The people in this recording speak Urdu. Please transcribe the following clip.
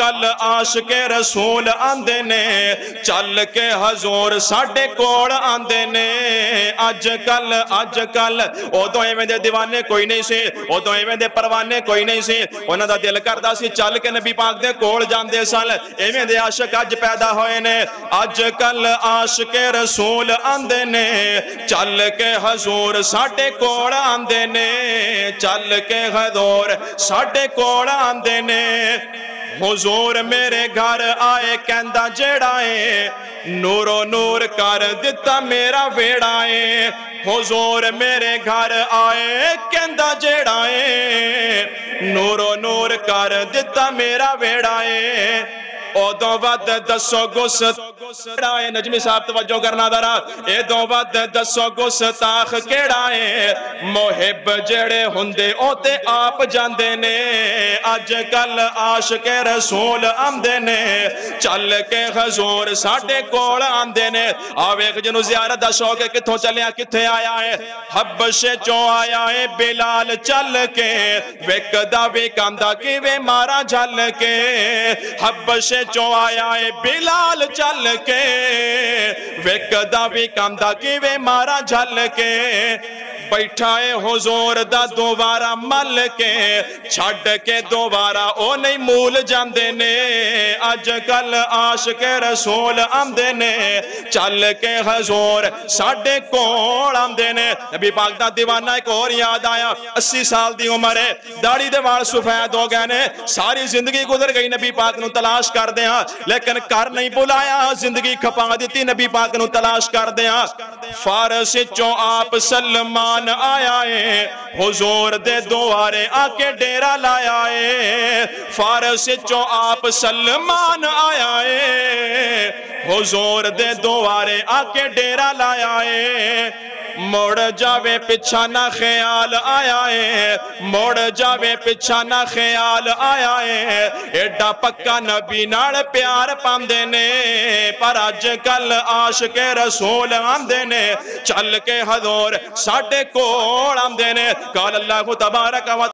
کل عاشق رسول آندے نے چل کے حضور ساڈے کول آندے نے اج کل ادوں ایویں دے دیوانے کوئی نہیں سی ادوں ایویں دے پروانے کوئی نہیں سی انہاں دا دل کردا سی چل کے نبی پاک دے کول جاندے سن ایویں دے عاشق اج پیدا ہوئے نے اج کل عاشق رسول آندے نے چل کے حضور ساڈے کول آندے نے چل کے حضور ساڈے کول آندے نے حضور میرے گھر آئے کہندا جیڑا اے نورو نور کر دتا میرا ویڑا اے حضور میرے گھر آئے کہندا جیڑا اے نورو نور کر دتا میرا ویڑا اے ادوں ود دسو گستاخ نجمی صاحب توجہ کرنا ذرا ادوں ود دسو گستاخ کیڑا ہے محب جڑے ہوندے او تے آپ جاندے نے اج کل عاشق رسول آندے نے چل کے حضور ساڈے کول آندے نے آ ویکھ جنوں زیارت دا شوق ہے کتھوں چلیا کتھے آیا ہے حبشے چوں آیا ہے بلال چل کے ویکھدا ویکھاندا کیویں مارا جھل کے حبشے چوں آیا ہے بلال چل کے ویکھدا ویکھاندا کیویں مارا جھل کے بیٹھا ہے حضور دا دوبارہ مل کے چھڈ کے دوبارہ او نہیں مول جاندے نے اج کل عاشق رسول آندے نے چل کے حضور ساڈے کول آندے نے نبی پاک دا دیوانہ ایک اور یاد آیا 80 سال دی عمر ہے داڑھی دے وال سفید ہو گئے نے ساری زندگی گزر گئی نبی پاک نو تلاش کر دیاں لیکن کر نہیں بلایا زندگی کھپا دیتی نبی پاک نو تلاش کر دیاں فارس چوں آپ سلمان آیا ہے حضور دے دوارے آ کے ڈیرا لایا ہے فارس چوں آپ سلمان آیا ہے حضور دے دوارے آ کے ڈیرا لایا ہے موڑ جاوے پچھا نہ خیال آیا ہے موڑ جاوے پچھا نہ خیال آیا ہے ایڈا پکا نبی نال پیار پاندے نے پر اج کل عاشق رسول آندے نے چل کے حضور ساڈے کول آندے نے قال اللہ تبارک و